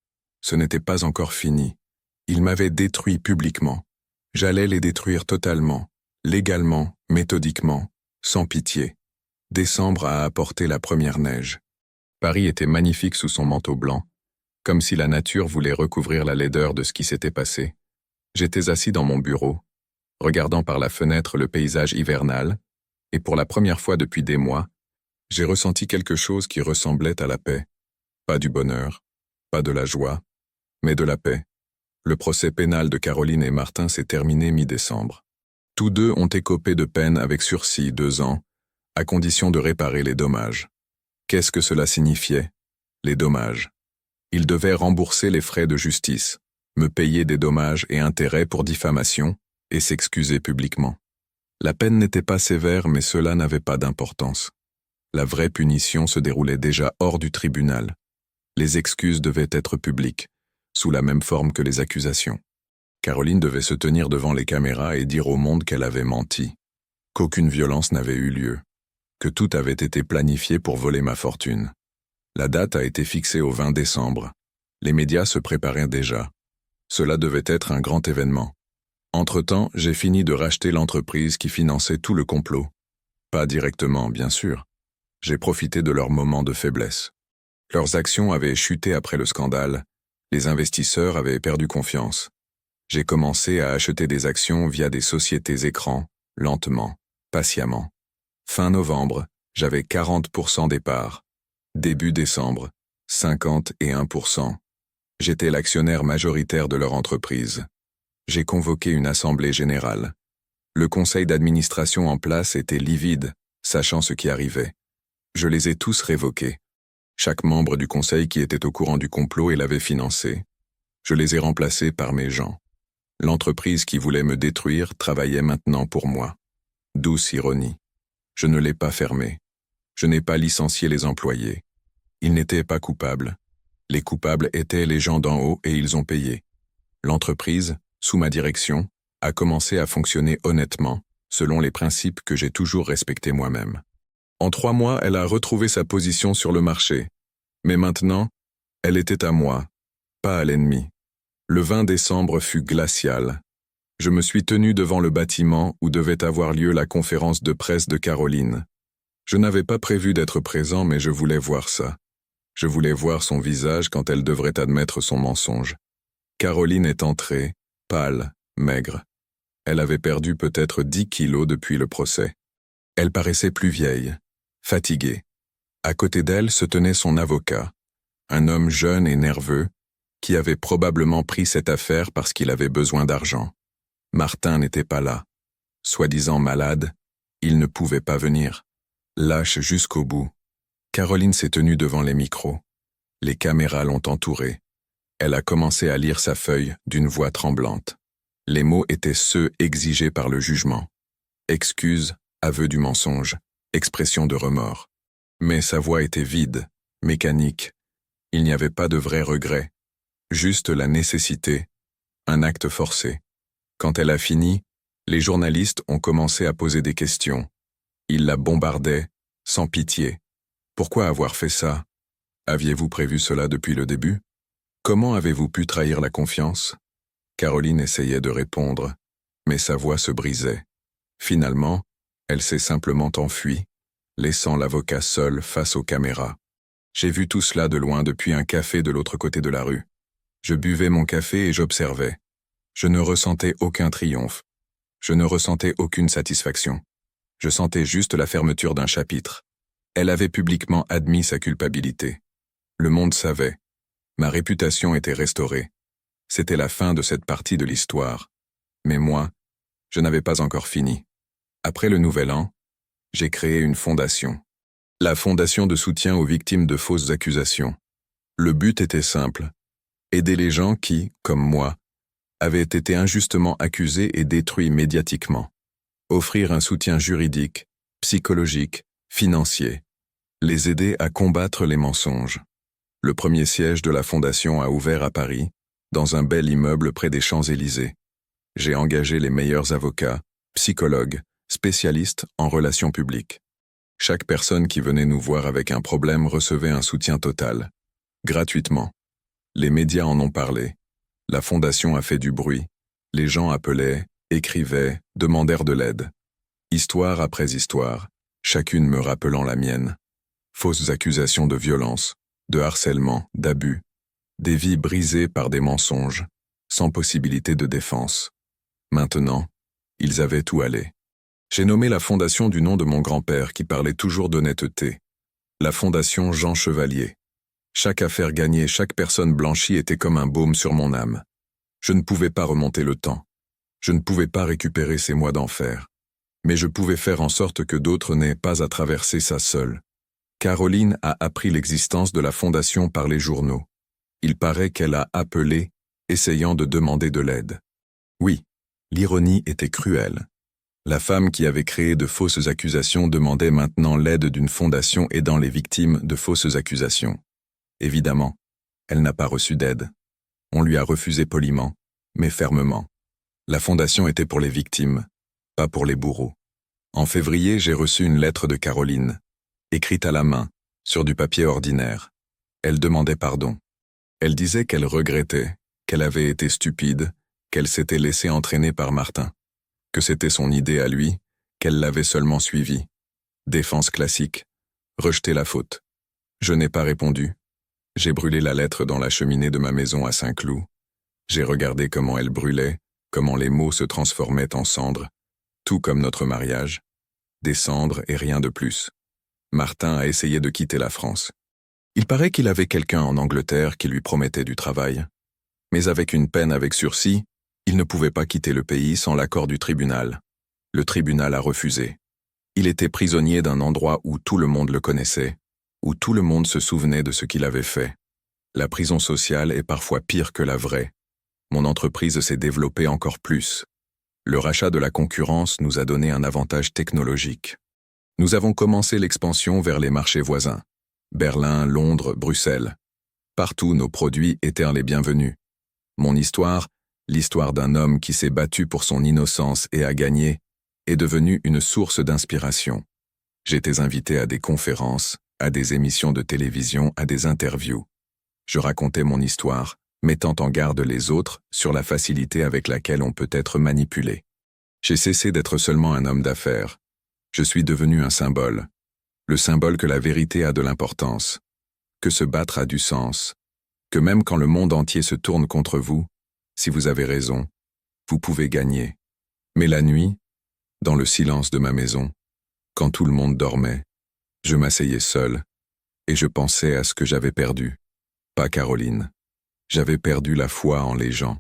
ce n'était pas encore fini. Ils m'avaient détruit publiquement. J'allais les détruire totalement, légalement, méthodiquement, sans pitié. Décembre a apporté la première neige. Paris était magnifique sous son manteau blanc, comme si la nature voulait recouvrir la laideur de ce qui s'était passé. J'étais assis dans mon bureau, regardant par la fenêtre le paysage hivernal, et pour la première fois depuis des mois, j'ai ressenti quelque chose qui ressemblait à la paix. Pas du bonheur, pas de la joie, mais de la paix. Le procès pénal de Caroline et Martin s'est terminé mi-décembre. Tous deux ont écopé de peine avec sursis 2 ans, à condition de réparer les dommages. Qu'est-ce que cela signifiait? Les dommages. Ils devaient rembourser les frais de justice, me payer des dommages et intérêts pour diffamation et s'excuser publiquement. La peine n'était pas sévère, mais cela n'avait pas d'importance. La vraie punition se déroulait déjà hors du tribunal. Les excuses devaient être publiques, sous la même forme que les accusations. Caroline devait se tenir devant les caméras et dire au monde qu'elle avait menti, qu'aucune violence n'avait eu lieu, que tout avait été planifié pour voler ma fortune. La date a été fixée au 20 décembre. Les médias se préparaient déjà. Cela devait être un grand événement. Entre-temps, j'ai fini de racheter l'entreprise qui finançait tout le complot. Pas directement, bien sûr. J'ai profité de leur moment de faiblesse. Leurs actions avaient chuté après le scandale. Les investisseurs avaient perdu confiance. J'ai commencé à acheter des actions via des sociétés écrans, lentement, patiemment. Fin novembre, j'avais 40% des parts. Début décembre, 51%. J'étais l'actionnaire majoritaire de leur entreprise. J'ai convoqué une assemblée générale. Le conseil d'administration en place était livide, sachant ce qui arrivait. Je les ai tous révoqués. Chaque membre du conseil qui était au courant du complot et l'avait financé. Je les ai remplacés par mes gens. L'entreprise qui voulait me détruire travaillait maintenant pour moi. Douce ironie. Je ne l'ai pas fermée. Je n'ai pas licencié les employés. Ils n'étaient pas coupables. Les coupables étaient les gens d'en haut et ils ont payé. L'entreprise, sous ma direction, a commencé à fonctionner honnêtement, selon les principes que j'ai toujours respectés moi-même. En 3 mois, elle a retrouvé sa position sur le marché. Mais maintenant, elle était à moi, pas à l'ennemi. Le 20 décembre fut glacial. Je me suis tenu devant le bâtiment où devait avoir lieu la conférence de presse de Caroline. Je n'avais pas prévu d'être présent, mais je voulais voir ça. Je voulais voir son visage quand elle devrait admettre son mensonge. Caroline est entrée, pâle, maigre. Elle avait perdu peut-être 10 kilos depuis le procès. Elle paraissait plus vieille, fatiguée. À côté d'elle se tenait son avocat, un homme jeune et nerveux, qui avait probablement pris cette affaire parce qu'il avait besoin d'argent. Martin n'était pas là. Soi-disant malade, il ne pouvait pas venir. Lâche jusqu'au bout. Caroline s'est tenue devant les micros. Les caméras l'ont entourée. Elle a commencé à lire sa feuille d'une voix tremblante. Les mots étaient ceux exigés par le jugement. Excuse, aveu du mensonge, expression de remords. Mais sa voix était vide, mécanique. Il n'y avait pas de vrai regret. Juste la nécessité, un acte forcé. Quand elle a fini, les journalistes ont commencé à poser des questions. Ils la bombardaient, sans pitié. Pourquoi avoir fait ça? Aviez-vous prévu cela depuis le début? Comment avez-vous pu trahir la confiance? Caroline essayait de répondre, mais sa voix se brisait. Finalement, elle s'est simplement enfuie, laissant l'avocat seul face aux caméras. J'ai vu tout cela de loin depuis un café de l'autre côté de la rue. Je buvais mon café et j'observais. Je ne ressentais aucun triomphe. Je ne ressentais aucune satisfaction. Je sentais juste la fermeture d'un chapitre. Elle avait publiquement admis sa culpabilité. Le monde savait. Ma réputation était restaurée. C'était la fin de cette partie de l'histoire. Mais moi, je n'avais pas encore fini. Après le Nouvel An, j'ai créé une fondation. La fondation de soutien aux victimes de fausses accusations. Le but était simple. Aider les gens qui, comme moi, avaient été injustement accusés et détruits médiatiquement. Offrir un soutien juridique, psychologique, financier. Les aider à combattre les mensonges. Le premier siège de la fondation a ouvert à Paris, dans un bel immeuble près des Champs-Élysées. J'ai engagé les meilleurs avocats, psychologues, spécialistes en relations publiques. Chaque personne qui venait nous voir avec un problème recevait un soutien total, gratuitement. Les médias en ont parlé. La fondation a fait du bruit. Les gens appelaient, écrivaient, demandèrent de l'aide. Histoire après histoire, chacune me rappelant la mienne. Fausses accusations de violence, de harcèlement, d'abus. Des vies brisées par des mensonges, sans possibilité de défense. Maintenant, ils avaient où aller. J'ai nommé la fondation du nom de mon grand-père qui parlait toujours d'honnêteté. La fondation Jean Chevalier. Chaque affaire gagnée, chaque personne blanchie était comme un baume sur mon âme. Je ne pouvais pas remonter le temps. Je ne pouvais pas récupérer ces mois d'enfer. Mais je pouvais faire en sorte que d'autres n'aient pas à traverser ça seule. Caroline a appris l'existence de la fondation par les journaux. Il paraît qu'elle a appelé, essayant de demander de l'aide. Oui, l'ironie était cruelle. La femme qui avait créé de fausses accusations demandait maintenant l'aide d'une fondation aidant les victimes de fausses accusations. Évidemment, elle n'a pas reçu d'aide. On lui a refusé poliment, mais fermement. La fondation était pour les victimes, pas pour les bourreaux. En février, j'ai reçu une lettre de Caroline, écrite à la main, sur du papier ordinaire. Elle demandait pardon. Elle disait qu'elle regrettait, qu'elle avait été stupide, qu'elle s'était laissée entraîner par Martin, que c'était son idée à lui, qu'elle l'avait seulement suivi. Défense classique. Rejeter la faute. Je n'ai pas répondu. J'ai brûlé la lettre dans la cheminée de ma maison à Saint-Cloud. J'ai regardé comment elle brûlait, comment les mots se transformaient en cendres, tout comme notre mariage. Des cendres et rien de plus. Martin a essayé de quitter la France. Il paraît qu'il avait quelqu'un en Angleterre qui lui promettait du travail. Mais avec une peine avec sursis, il ne pouvait pas quitter le pays sans l'accord du tribunal. Le tribunal a refusé. Il était prisonnier d'un endroit où tout le monde le connaissait, où tout le monde se souvenait de ce qu'il avait fait. La prison sociale est parfois pire que la vraie. Mon entreprise s'est développée encore plus. Le rachat de la concurrence nous a donné un avantage technologique. Nous avons commencé l'expansion vers les marchés voisins. Berlin, Londres, Bruxelles. Partout nos produits étaient les bienvenus. Mon histoire, l'histoire d'un homme qui s'est battu pour son innocence et a gagné, est devenue une source d'inspiration. J'étais invité à des conférences, à des émissions de télévision, à des interviews. Je racontais mon histoire, mettant en garde les autres sur la facilité avec laquelle on peut être manipulé. J'ai cessé d'être seulement un homme d'affaires. Je suis devenu un symbole. Le symbole que la vérité a de l'importance, que se battre a du sens, que même quand le monde entier se tourne contre vous, si vous avez raison, vous pouvez gagner. Mais la nuit, dans le silence de ma maison, quand tout le monde dormait, je m'asseyais seul, et je pensais à ce que j'avais perdu. Pas Caroline. J'avais perdu la foi en les gens.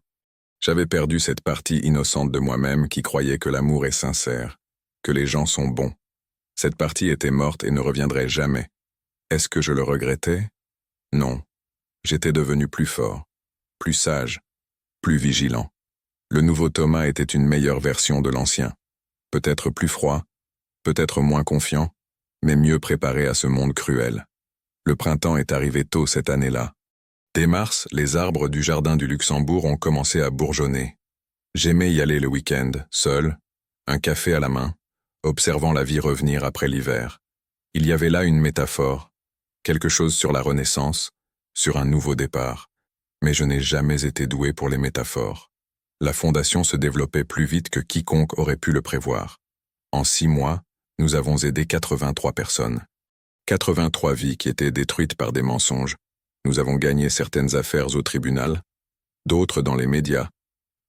J'avais perdu cette partie innocente de moi-même qui croyait que l'amour est sincère, que les gens sont bons. Cette partie était morte et ne reviendrait jamais. Est-ce que je le regrettais? Non. J'étais devenu plus fort, plus sage, plus vigilant. Le nouveau Thomas était une meilleure version de l'ancien. Peut-être plus froid, peut-être moins confiant, mais mieux préparé à ce monde cruel. Le printemps est arrivé tôt cette année-là. Dès mars, les arbres du jardin du Luxembourg ont commencé à bourgeonner. J'aimais y aller le week-end, seul, un café à la main, observant la vie revenir après l'hiver. Il y avait là une métaphore, quelque chose sur la renaissance, sur un nouveau départ. Mais je n'ai jamais été doué pour les métaphores. La fondation se développait plus vite que quiconque aurait pu le prévoir. En 6 mois, nous avons aidé 83 personnes. 83 vies qui étaient détruites par des mensonges. Nous avons gagné certaines affaires au tribunal, d'autres dans les médias.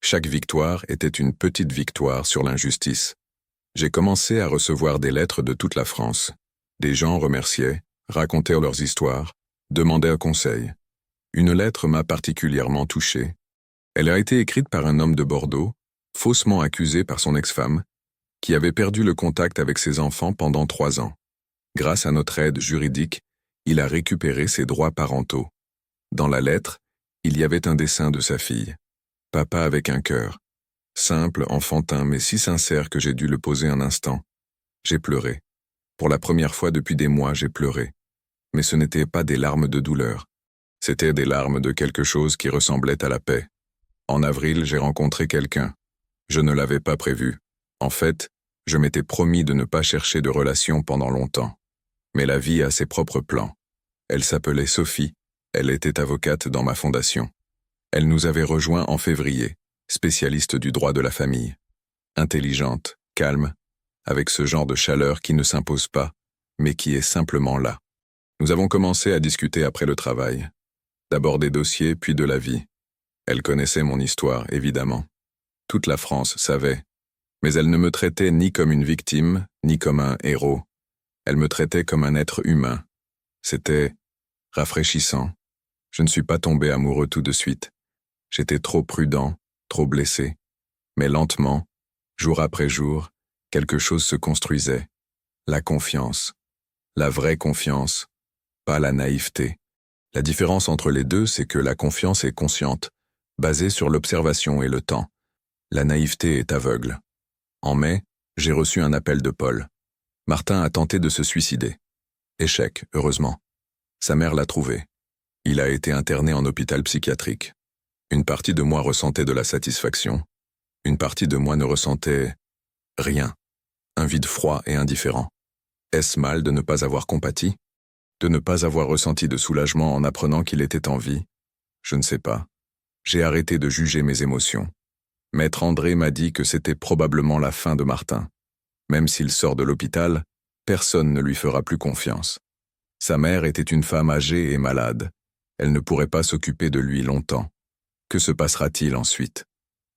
Chaque victoire était une petite victoire sur l'injustice. J'ai commencé à recevoir des lettres de toute la France. Des gens remerciaient, racontaient leurs histoires, demandaient un conseil. Une lettre m'a particulièrement touché. Elle a été écrite par un homme de Bordeaux, faussement accusé par son ex-femme, qui avait perdu le contact avec ses enfants pendant 3 ans. Grâce à notre aide juridique, il a récupéré ses droits parentaux. Dans la lettre, il y avait un dessin de sa fille. Papa avec un cœur. Simple, enfantin, mais si sincère que j'ai dû le poser un instant. J'ai pleuré. Pour la première fois depuis des mois, j'ai pleuré. Mais ce n'étaient pas des larmes de douleur. C'étaient des larmes de quelque chose qui ressemblait à la paix. En avril, j'ai rencontré quelqu'un. Je ne l'avais pas prévu. En fait, je m'étais promis de ne pas chercher de relation pendant longtemps. Mais la vie a ses propres plans. Elle s'appelait Sophie. Elle était avocate dans ma fondation. Elle nous avait rejoints en février, spécialiste du droit de la famille. Intelligente, calme, avec ce genre de chaleur qui ne s'impose pas, mais qui est simplement là. Nous avons commencé à discuter après le travail. D'abord des dossiers, puis de la vie. Elle connaissait mon histoire, évidemment. Toute la France savait. Mais elle ne me traitait ni comme une victime, ni comme un héros. Elle me traitait comme un être humain. C'était rafraîchissant. Je ne suis pas tombé amoureux tout de suite. J'étais trop prudent, trop blessé. Mais lentement, jour après jour, quelque chose se construisait. La confiance. La vraie confiance, pas la naïveté. La différence entre les deux, c'est que la confiance est consciente, basée sur l'observation et le temps. La naïveté est aveugle. En mai, j'ai reçu un appel de Paul. Martin a tenté de se suicider. Échec, heureusement. Sa mère l'a trouvé. Il a été interné en hôpital psychiatrique. Une partie de moi ressentait de la satisfaction. Une partie de moi ne ressentait rien. Un vide froid et indifférent. Est-ce mal de ne pas avoir compati? De ne pas avoir ressenti de soulagement en apprenant qu'il était en vie? Je ne sais pas. J'ai arrêté de juger mes émotions. Maître André m'a dit que c'était probablement la fin de Martin. Même s'il sort de l'hôpital, personne ne lui fera plus confiance. Sa mère était une femme âgée et malade. Elle ne pourrait pas s'occuper de lui longtemps. Que se passera-t-il ensuite?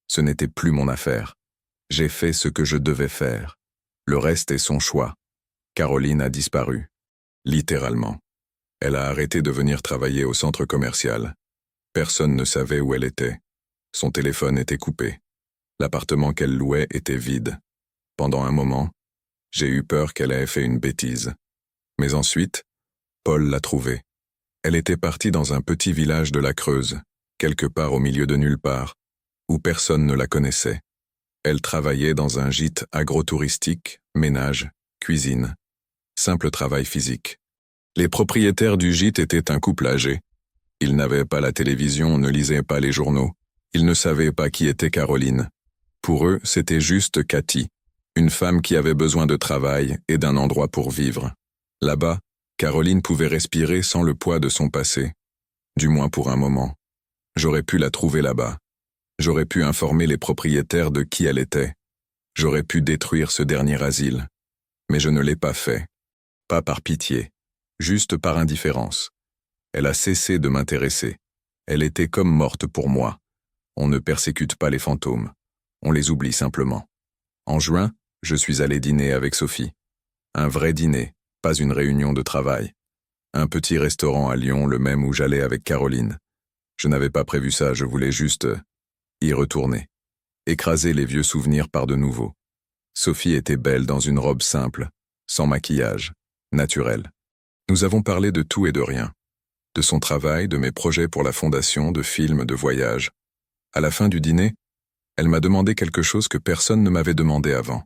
Ce n'était plus mon affaire. J'ai fait ce que je devais faire. Le reste est son choix. Caroline a disparu. Littéralement. Elle a arrêté de venir travailler au centre commercial. Personne ne savait où elle était. Son téléphone était coupé. L'appartement qu'elle louait était vide. Pendant un moment, j'ai eu peur qu'elle ait fait une bêtise. Mais ensuite, Paul l'a trouvée. Elle était partie dans un petit village de la Creuse, quelque part au milieu de nulle part, où personne ne la connaissait. Elle travaillait dans un gîte agro-touristique, ménage, cuisine. Simple travail physique. Les propriétaires du gîte étaient un couple âgé. Ils n'avaient pas la télévision, ne lisaient pas les journaux. Ils ne savaient pas qui était Caroline. Pour eux, c'était juste Cathy, une femme qui avait besoin de travail et d'un endroit pour vivre. Là-bas, Caroline pouvait respirer sans le poids de son passé. Du moins pour un moment. J'aurais pu la trouver là-bas. J'aurais pu informer les propriétaires de qui elle était. J'aurais pu détruire ce dernier asile. Mais je ne l'ai pas fait. Pas par pitié, juste par indifférence. Elle a cessé de m'intéresser. Elle était comme morte pour moi. On ne persécute pas les fantômes. On les oublie simplement. En juin, je suis allé dîner avec Sophie. Un vrai dîner, pas une réunion de travail. Un petit restaurant à Lyon, le même où j'allais avec Caroline. Je n'avais pas prévu ça, je voulais juste y retourner. Écraser les vieux souvenirs par de nouveaux. Sophie était belle dans une robe simple, sans maquillage, naturelle. Nous avons parlé de tout et de rien. De son travail, de mes projets pour la fondation, de films, de voyages. À la fin du dîner, elle m'a demandé quelque chose que personne ne m'avait demandé avant.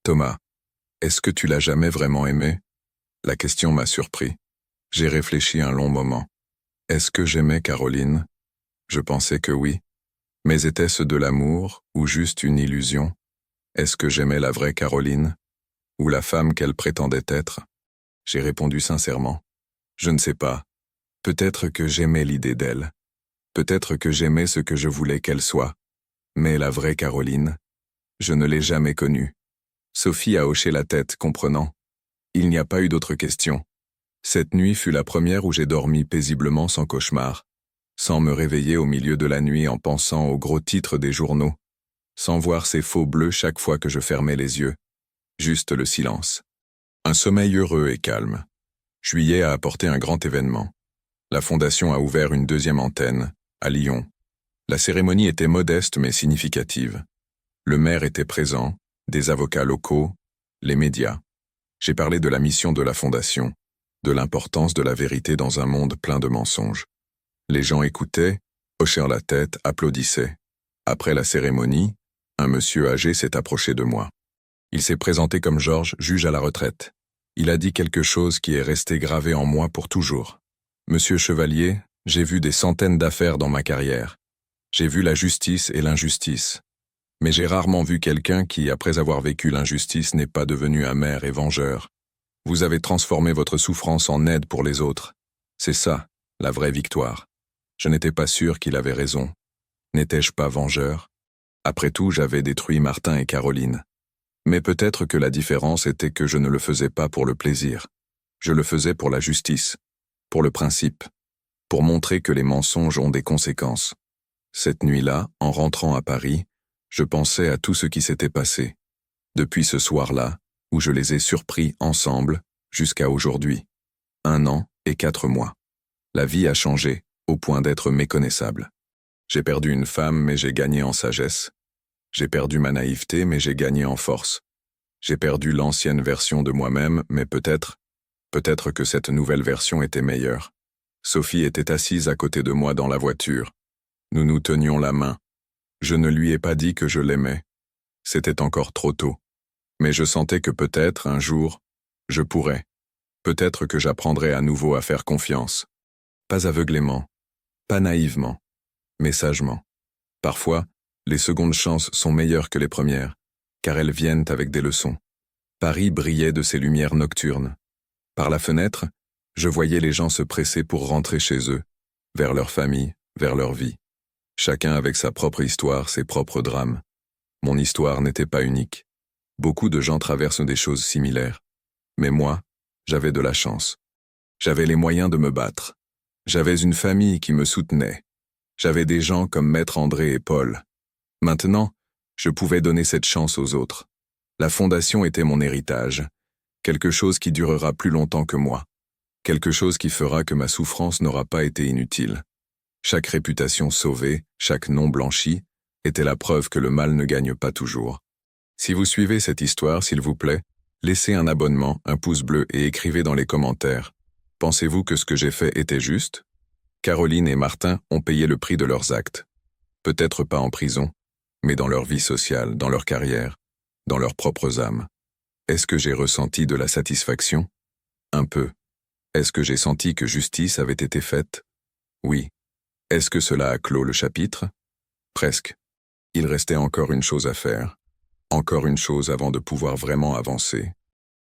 Thomas, est-ce que tu l'as jamais vraiment aimé? La question m'a surpris. J'ai réfléchi un long moment. Est-ce que j'aimais Caroline? Je pensais que oui. Mais était-ce de l'amour ou juste une illusion? Est-ce que j'aimais la vraie Caroline? Ou la femme qu'elle prétendait être? J'ai répondu sincèrement. Je ne sais pas. Peut-être que j'aimais l'idée d'elle. Peut-être que j'aimais ce que je voulais qu'elle soit. Mais la vraie Caroline, je ne l'ai jamais connue. Sophie a hoché la tête, comprenant. Il n'y a pas eu d'autre question. Cette nuit fut la première où j'ai dormi paisiblement sans cauchemar, sans me réveiller au milieu de la nuit en pensant aux gros titres des journaux, sans voir ces faux bleus chaque fois que je fermais les yeux. Juste le silence. Un sommeil heureux et calme. Juillet a apporté un grand événement. La Fondation a ouvert une deuxième antenne, à Lyon. La cérémonie était modeste mais significative. Le maire était présent, des avocats locaux, les médias. J'ai parlé de la mission de la Fondation, de l'importance de la vérité dans un monde plein de mensonges. Les gens écoutaient, hochèrent la tête, applaudissaient. Après la cérémonie, un monsieur âgé s'est approché de moi. Il s'est présenté comme Georges, juge à la retraite. Il a dit quelque chose qui est resté gravé en moi pour toujours. Monsieur Chevalier, j'ai vu des centaines d'affaires dans ma carrière. J'ai vu la justice et l'injustice. Mais j'ai rarement vu quelqu'un qui, après avoir vécu l'injustice, n'est pas devenu amer et vengeur. Vous avez transformé votre souffrance en aide pour les autres. C'est ça, la vraie victoire. Je n'étais pas sûr qu'il avait raison. N'étais-je pas vengeur? Après tout, j'avais détruit Martin et Caroline. Mais peut-être que la différence était que je ne le faisais pas pour le plaisir. Je le faisais pour la justice, pour le principe, pour montrer que les mensonges ont des conséquences. Cette nuit-là, en rentrant à Paris, je pensais à tout ce qui s'était passé. Depuis ce soir-là, où je les ai surpris ensemble, jusqu'à aujourd'hui. 1 an et 4 mois. La vie a changé, au point d'être méconnaissable. J'ai perdu une femme, mais j'ai gagné en sagesse. J'ai perdu ma naïveté, mais j'ai gagné en force. J'ai perdu l'ancienne version de moi-même, mais peut-être que cette nouvelle version était meilleure. Sophie était assise à côté de moi dans la voiture. Nous nous tenions la main. Je ne lui ai pas dit que je l'aimais. C'était encore trop tôt. Mais je sentais que peut-être, un jour, je pourrais. Peut-être que j'apprendrais à nouveau à faire confiance. Pas aveuglément, pas naïvement, mais sagement. Parfois, les secondes chances sont meilleures que les premières, car elles viennent avec des leçons. Paris brillait de ses lumières nocturnes. Par la fenêtre, je voyais les gens se presser pour rentrer chez eux, vers leur famille, vers leur vie. Chacun avec sa propre histoire, ses propres drames. Mon histoire n'était pas unique. Beaucoup de gens traversent des choses similaires. Mais moi, j'avais de la chance. J'avais les moyens de me battre. J'avais une famille qui me soutenait. J'avais des gens comme Maître André et Paul. Maintenant, je pouvais donner cette chance aux autres. La fondation était mon héritage, quelque chose qui durera plus longtemps que moi, quelque chose qui fera que ma souffrance n'aura pas été inutile. Chaque réputation sauvée, chaque nom blanchi, était la preuve que le mal ne gagne pas toujours. Si vous suivez cette histoire, s'il vous plaît, laissez un abonnement, un pouce bleu et écrivez dans les commentaires. Pensez-vous que ce que j'ai fait était juste? Caroline et Martin ont payé le prix de leurs actes. Peut-être pas en prison, mais dans leur vie sociale, dans leur carrière, dans leurs propres âmes. Est-ce que j'ai ressenti de la satisfaction? Un peu. Est-ce que j'ai senti que justice avait été faite? Oui. Est-ce que cela a clos le chapitre? Presque. Il restait encore une chose à faire. Encore une chose avant de pouvoir vraiment avancer.